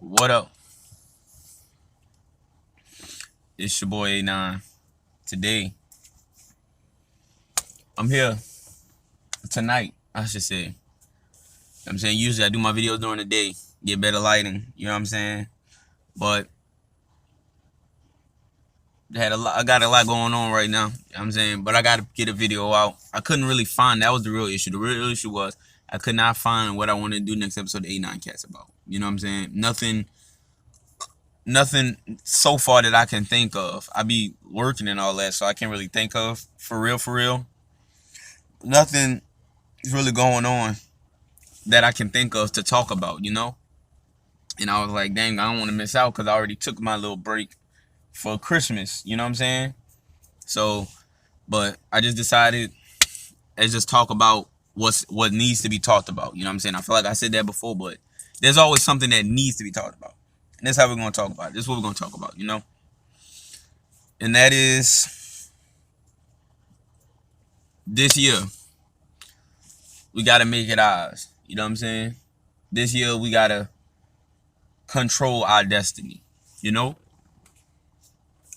What up? It's your boy A9. Today, I'm here tonight, I should say. I'm saying usually I do my videos during the day, get better lighting, you know what I'm saying? But I got a lot going on right now, you know what I'm saying? But I gotta get a video out. I couldn't really find that was the real issue. The real issue was I could not find what I want to do next episode of A9 Cats about. You know what I'm saying? Nothing so far that I can think of. I be working and all that, so I can't really think of for real. Nothing is really going on that I can think of to talk about, you know? And I was like, dang, I don't want to miss out because I already took my little break for Christmas, you know what I'm saying? So, but I just decided let's just talk about what needs to be talked about, you know what I'm saying? I feel like I said that before, but there's always something that needs to be talked about. And that's how we're going to talk about it. This is what we're going to talk about, you know? And that is this year, we got to make it ours, you know what I'm saying? This year, we got to control our destiny, you know?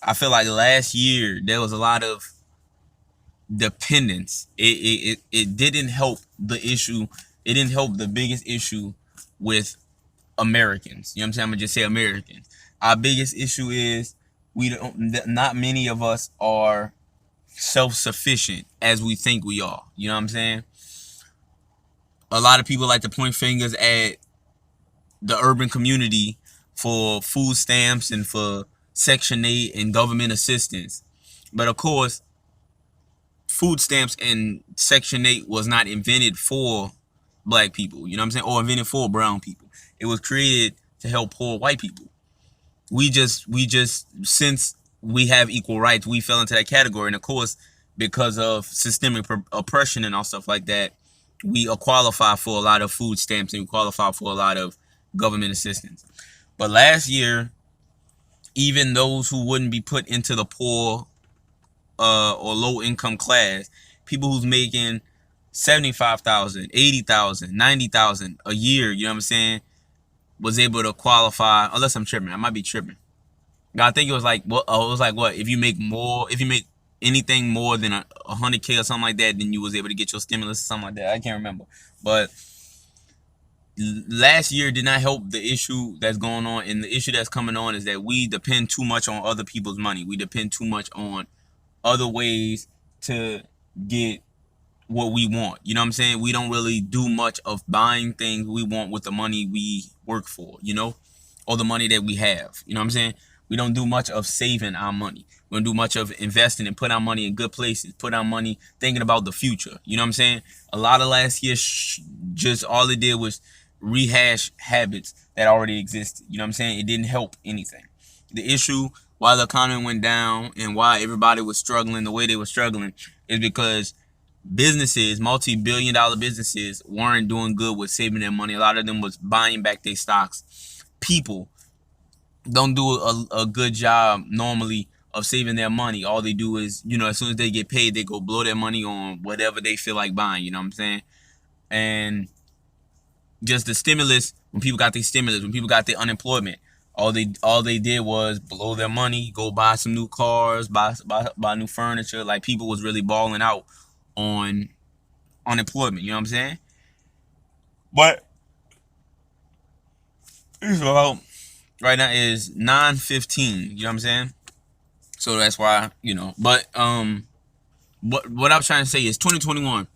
I feel like last year there was a lot of dependence. It didn't help the issue. It didn't help the biggest issue with Americans. You know what I'm saying? I'm gonna just say Americans. Our biggest issue is not many of us are self-sufficient as we think we are. You know what I'm saying? A lot of people like to point fingers at the urban community for food stamps and for Section 8 and government assistance. But of course, food stamps and Section 8 was not invented for black people, you know what I'm saying? Or invented for brown people. It was created to help poor white people. We just, since we have equal rights, we fell into that category. And of course, because of systemic oppression and all stuff like that, we qualify for a lot of food stamps and we qualify for a lot of government assistance. But last year, even those who wouldn't be put into the poor or low income class, people who's making 75,000, 80,000, 90,000 a year, you know what I'm saying, was able to qualify. Unless I'm tripping, I might be tripping. I think it was like what? It was like what? If you make anything more than 100K or something like that, then you was able to get your stimulus or something like that. I can't remember, but last year did not help the issue that's going on, and the issue that's coming on is that we depend too much on other people's money. We depend too much on other ways to get what we want. You know what I'm saying? We don't really do much of buying things we want with the money we work for, you know, or the money that we have. You know what I'm saying? We don't do much of saving our money. We don't do much of investing and put our money in good places, put our money thinking about the future. You know what I'm saying? A lot of last year, just all it did was rehash habits that already existed. You know what I'm saying? It didn't help anything. The issue why the economy went down and why everybody was struggling the way they were struggling is because businesses, multi-billion-dollar businesses, weren't doing good with saving their money. A lot of them was buying back their stocks. People don't do a good job normally of saving their money. All they do is, you know, as soon as they get paid, they go blow their money on whatever they feel like buying. You know what I'm saying? And just the stimulus, when people got their stimulus, when people got their unemployment, all they did was blow their money, go buy some new cars, buy new furniture. Like, people was really balling out on unemployment. You know what I'm saying? But it's about right now is 9:15. You know what I'm saying? So that's why, you know. But what I'm trying to say is 2021.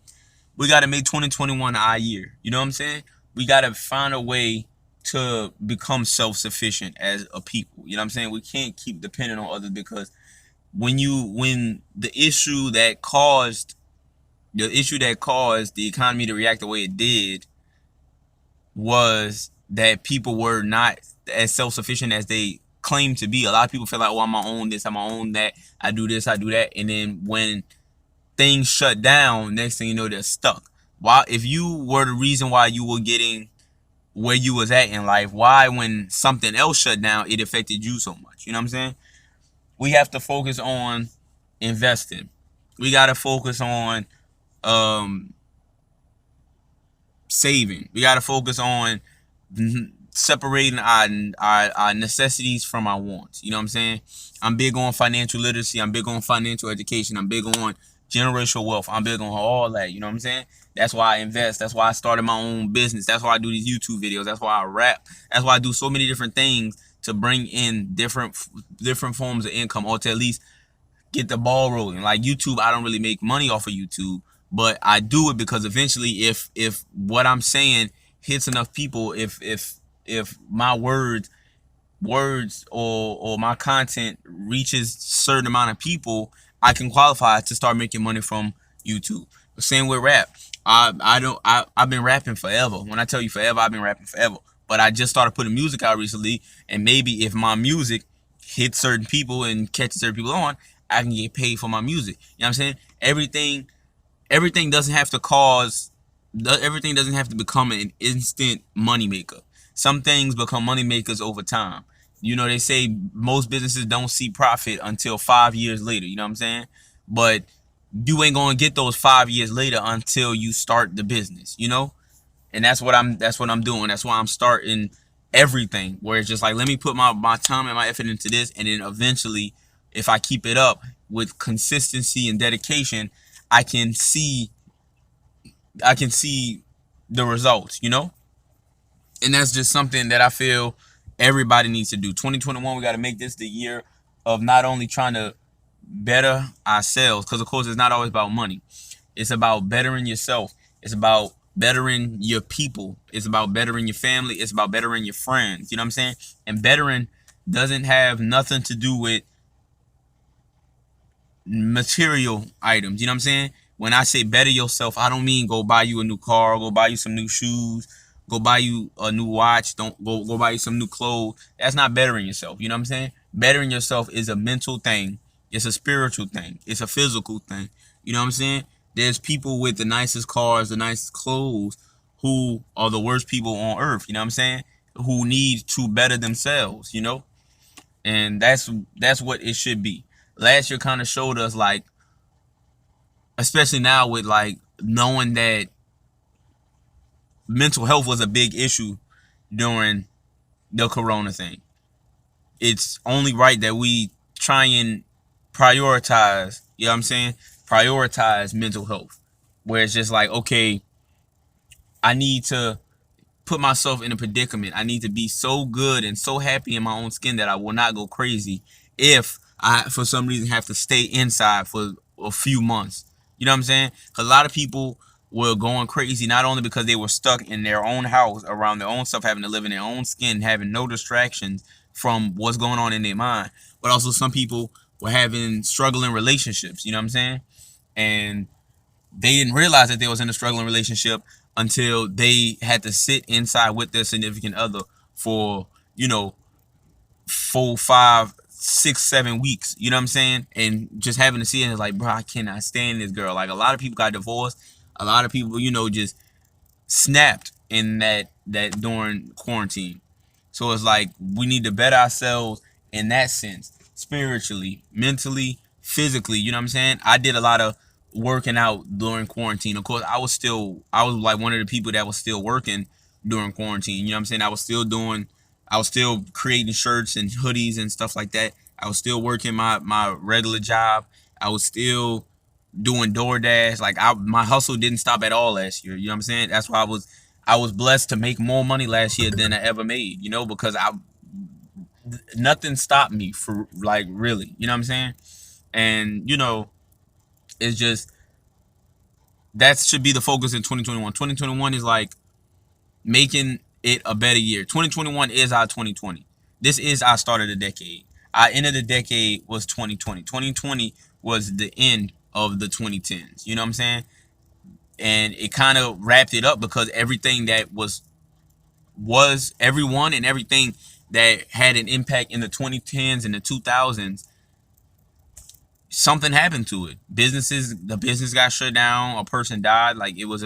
We got to make 2021 our year. You know what I'm saying? We got to find a way to become self-sufficient as a people. You know what I'm saying? We can't keep depending on others, because when the issue that caused the economy to react the way it did was that people were not as self-sufficient as they claimed to be. A lot of people feel like, oh, I'm gonna own this, I'm gonna own that, I do this, I do that. And then when things shut down, next thing you know, they're stuck. Why? If you were the reason why you were getting where you was at in life, why, when something else shut down, it affected you so much? You know what I'm saying? We have to focus on investing. We got to focus on saving. We got to focus on separating our necessities from our wants. You know what I'm saying? I'm big on financial literacy. I'm big on financial education. I'm big on generational wealth. I'm big on all that. You know what I'm saying? That's why I invest. That's why I started my own business. That's why I do these YouTube videos. That's why I rap. That's why I do so many different things to bring in different forms of income, or to at least get the ball rolling. Like YouTube, I don't really make money off of YouTube, but I do it because eventually, if what I'm saying hits enough people, if my words or my content reaches a certain amount of people, I can qualify to start making money from YouTube. The same with rap. I've been rapping forever. When I tell you forever, I've been rapping forever. But I just started putting music out recently, and maybe if my music hits certain people and catches certain people on, I can get paid for my music. You know what I'm saying? Everything doesn't have to cause everything doesn't have to become an instant money maker. Some things become money makers over time. You know, they say most businesses don't see profit until 5 years later. You know what I'm saying? But you ain't gonna get those 5 years later until you start the business. You know, and that's what I'm doing. That's why I'm starting everything. Where it's just like, let me put my time and my effort into this, and then eventually, if I keep it up with consistency and dedication, I can see I can see the results, you know? And that's just something that I feel everybody needs to do. 2021, we got to make this the year of not only trying to better ourselves, because of course it's not always about money. It's about bettering yourself. It's about bettering your people. It's about bettering your family. It's about bettering your friends. You know what I'm saying? And bettering doesn't have nothing to do with material items. You know what I'm saying? When I say better yourself, I don't mean go buy you a new car, go buy you some new shoes, go buy you a new watch, don't go buy you some new clothes. That's not bettering yourself. You know what I'm saying? Bettering yourself is a mental thing. It's a spiritual thing. It's a physical thing. You know what I'm saying? There's people with the nicest cars, the nicest clothes, who are the worst people on earth. You know what I'm saying? Who need to better themselves, you know? And that's what it should be. Last year kind of showed us, like, especially now with like knowing that mental health was a big issue during the corona thing. It's only right that we try and prioritize, you know what I'm saying? Prioritize mental health. Where it's just like, okay, I need to put myself in a predicament. I need to be so good and so happy in my own skin that I will not go crazy if I, for some reason, have to stay inside for a few months. You know what I'm saying? 'Cause a lot of people were going crazy not only because they were stuck in their own house around their own stuff, having to live in their own skin, having no distractions from what's going on in their mind, but also some people were having struggling relationships. You know what I'm saying? And they didn't realize that they was in a struggling relationship until they had to sit inside with their significant other for, you know, 4, 5, 6, 7 weeks. You know what I'm saying? And just having to see it is like, bro, I cannot stand this girl. Like, a lot of people got divorced. A lot of people, you know, just snapped in that during quarantine. So it's like we need to better ourselves in that sense, spiritually, mentally, physically. You know what I'm saying? I did a lot of working out during quarantine. Of course, I was like one of the people that was still working during quarantine. You know what I'm saying? I was still creating shirts and hoodies and stuff like that. I was still working my regular job. I was still doing DoorDash. Like, my hustle didn't stop at all last year. You know what I'm saying? That's why I was blessed to make more money last year than I ever made, you know, because nothing stopped me, for, like, really. You know what I'm saying? And, you know, it's just, that should be the focus in 2021. 2021 is like making it a better year. 2021 is our 2020. This is our start of the decade. Our end of the decade was 2020. 2020 was the end of the 2010s. You know what I'm saying? And it kind of wrapped it up because everything that was everyone and everything that had an impact in the 2010s and the 2000s, something happened to it. The business got shut down, a person died, like, it was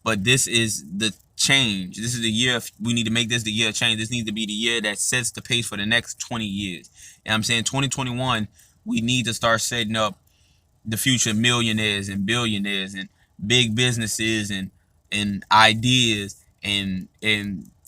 but this is the change. This is the year, we need to make this the year of change. This needs to be the year that sets the pace for the next 20 years. And I'm saying 2021, we need to start setting up the future millionaires and billionaires and big businesses and ideas and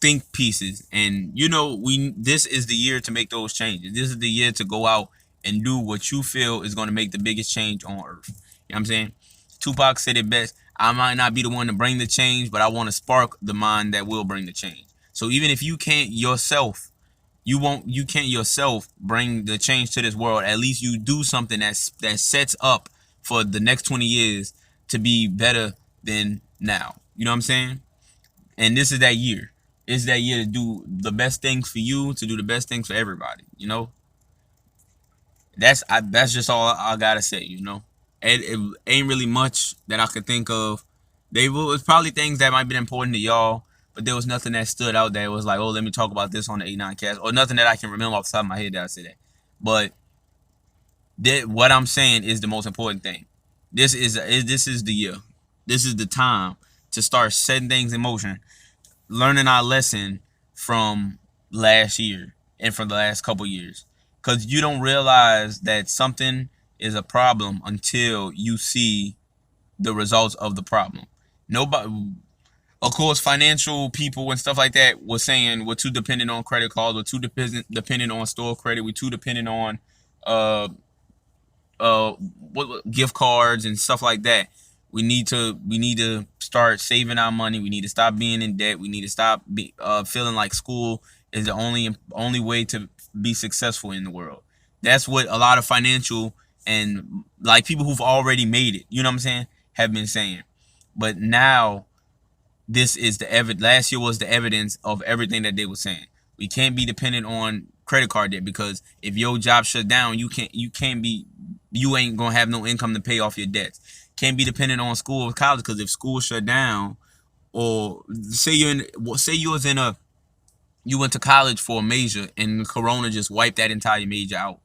think pieces. And you know, we this is the year to make those changes. This is the year to go out and do what you feel is going to make the biggest change on earth. You know what I'm saying? Tupac said it best. I might not be the one to bring the change, but I want to spark the mind that will bring the change. So even if you can't yourself, you can't yourself bring the change to this world, at least you do something that sets up for the next 20 years to be better than now. You know what I'm saying? And this is that year. It's that year to do the best things for you, to do the best things for everybody. You know, that's just all I gotta say. You know, it ain't really much that I could think of. They was probably things that might be important to y'all, but there was nothing that stood out that was like, oh, let me talk about this on the 8-9 cast, or nothing that I can remember off the top of my head that I said that. But what I'm saying is the most important thing. This is the year. This is the time to start setting things in motion, learning our lesson from last year and from the last couple years. Because you don't realize that something is a problem until you see the results of the problem. Nobody, of course, financial people and stuff like that was saying we're too dependent on credit cards, we're too dependent on store credit, we're too dependent on uh gift cards and stuff like that. We need to start saving our money. We need to stop being in debt. We need to stop feeling like school is the only way to be successful in the world. That's what a lot of financial and like people who've already made it, you know what I'm saying, have been saying. But now this is the evidence. Last year was the evidence of everything that they were saying. We can't be dependent on credit card debt, because if your job shut down, you ain't gonna have no income to pay off your debts. Can't be dependent on school or college, because if school shut down, or say you went to college for a major and Corona just wiped that entire major out.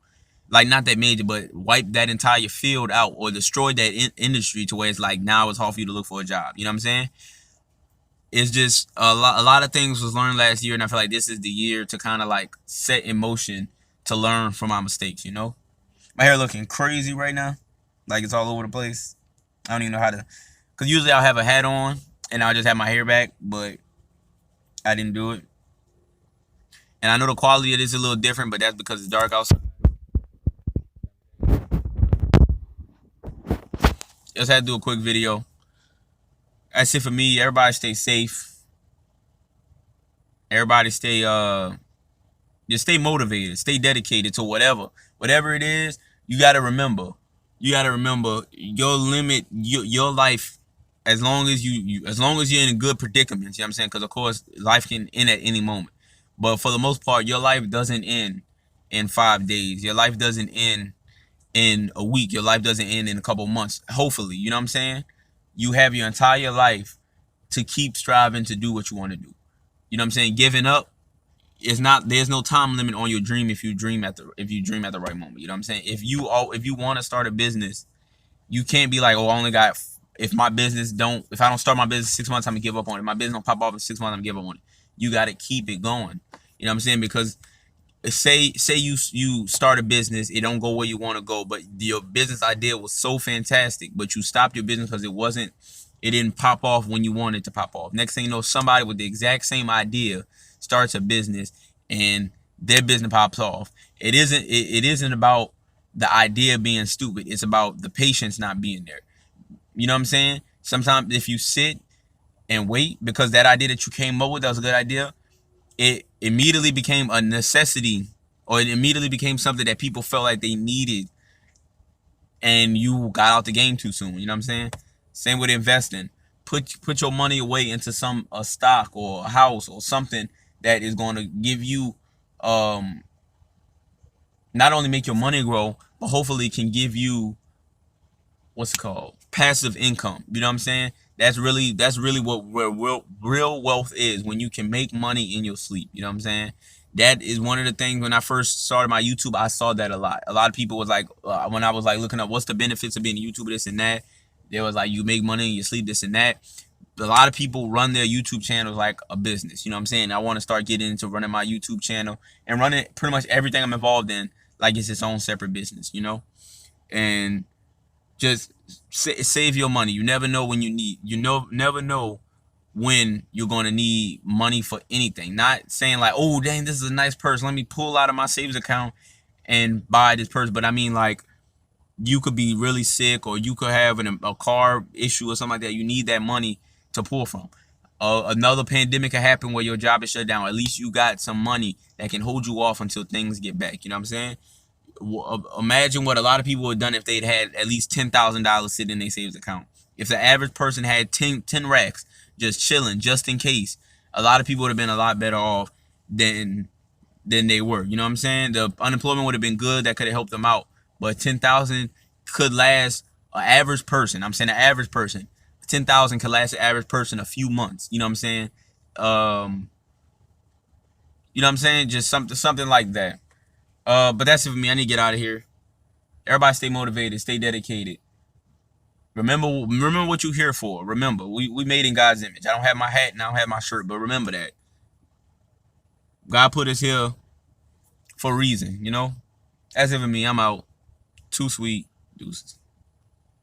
Like, not that major, but wiped that entire field out, or destroyed that industry to where it's like now it's hard for you to look for a job. You know what I'm saying? It's just a lot of things was learned last year, and I feel like this is the year to kind of like set in motion to learn from my mistakes. You know, my hair looking crazy right now, like it's all over the place. I don't even know how to, cause usually I'll have a hat on and I'll just have my hair back, but I didn't do it. And I know the quality of this is a little different, but that's because it's dark outside. Just had to do a quick video. That's it for me. Everybody stay safe. Everybody just stay motivated, stay dedicated to whatever it is. You got to remember your limit, your life, as long as as long as you're in a good predicament. You know what I'm saying? Because of course life can end at any moment, but for the most part your life doesn't end in 5 days. Your life doesn't end in a week. Your life doesn't end in a couple months, hopefully. You know what I'm saying? You have your entire life to keep striving to do what you want to do. You know what I'm saying? Giving up is not, there's no time limit on your dream if you dream at the right moment. You know what I'm saying? If you want to start a business, you can't be like, oh, I only got, if I don't start my business 6 months, I'm gonna give up on it. If my business don't pop off in 6 months, I'm gonna give up on it. You got to keep it going. You know what I'm saying? Because say you start a business, it don't go where you want to go, but your business idea was so fantastic, but you stopped your business because it didn't pop off when you wanted it to pop off. Next thing you know, somebody with the exact same idea starts a business and their business pops off. It isn't about the idea being stupid. It's about the patience not being there. You know what I'm saying? Sometimes if you sit and wait, because that idea that you came up with, that was a good idea, it immediately became a necessity, or it immediately became something that people felt like they needed, and you got out the game too soon. You know what I'm saying? Same with investing. Put your money away into a stock or a house or something that is going to give you not only make your money grow, but hopefully can give you what's it called, passive income. You know what I'm saying? That's really what real wealth is, when you can make money in your sleep. You know what I'm saying? That is one of the things. When I first started my YouTube, I saw that a lot. A lot of people was like, when I was like looking up what's the benefits of being a YouTuber, this and that, they was like, you make money in your sleep, this and that. A lot of people run their YouTube channels like a business. You know what I'm saying? I want to start getting into running my YouTube channel and running pretty much everything I'm involved in like it's its own separate business, you know? And just save your money. You never know when you never know when you're going to need money for anything. Not saying like, oh, dang, this is a nice purse. Let me pull out of my savings account and buy this purse. But I mean, like, you could be really sick, or you could have a car issue or something like that. You need that money to pull from. Another pandemic could happen where your job is shut down. At least you got some money that can hold you off until things get back. You know what I'm saying? Imagine what a lot of people would have done if they'd had at least $10,000 sitting in their savings account. If the average person had 10 racks just chilling, just in case, a lot of people would have been a lot better off than they were. You know what I'm saying? The unemployment would have been good. That could have helped them out. But 10,000 could last an average person. I'm saying an average person. 10,000 could last an average person a few months. You know what I'm saying? You know what I'm saying? Just something like that. But that's it for me. I need to get out of here. Everybody stay motivated, stay dedicated. Remember what you're here for. Remember, we made in God's image. I don't have my hat and I don't have my shirt, but remember that. God put us here for a reason, you know? That's it for me. I'm out. Too sweet. Deuces.